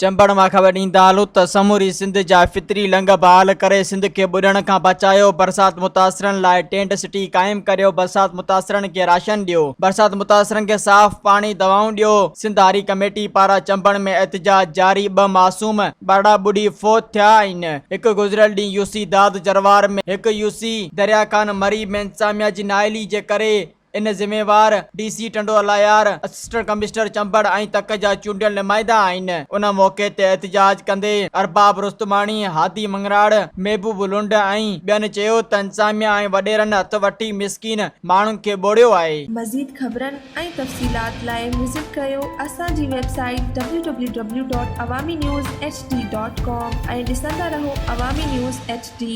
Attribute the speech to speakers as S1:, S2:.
S1: चंबड़ मां ख़बर ॾींदा हलूं त समूरी सिंध जा फितरी लंघ बहाल करे सिंध खे ॿुॾण खां बचायो। बरसात मुतासिरनि लाइ टेंट सिटी क़ाइम करियो। बरसात मुतासिरनि खे राशन ॾियो। बरसात मुतासिरनि खे साफ़ पाणी दवाऊं ॾियो। सिंध हारी कमेटी पारां चंबड़ में एहतजाज जारी। 2 मासूम ॿाड़ा ॿुड़ी फौत थिया आहिनि। हिकु गुज़िरियल ॾींहुं यूसी दाद जरवार में हिकु यूसी दरिया खान मरी में इंतज़ामिया जी नाअहली जे करे इन ज़िम्मेवार डीसी टंडो अलायार, असिस्टेंट कमिश्नर चंबड़ ऐं तक जा चूंडियल नुमाइंदा आहिनि। उन मौक़े ते एहतजाज कंदे अरबाब रुस्तमानी, हादी मंगराड़, महबूब लुंड ऐं ॿियनि चयो त इंतज़ामिया ऐं वॾेरनि हथ वठी मिसकीन माण्हुनि खे ॿोड़ियो आहे।
S2: मज़ीद ख़बरनि ऐं तफ़सीलात लाइ विज़िट कयो असांजी वेबसाइट www.awamiNewsHD.com ऐं ॾिसंदा रहो अवामी न्यूज़ HD।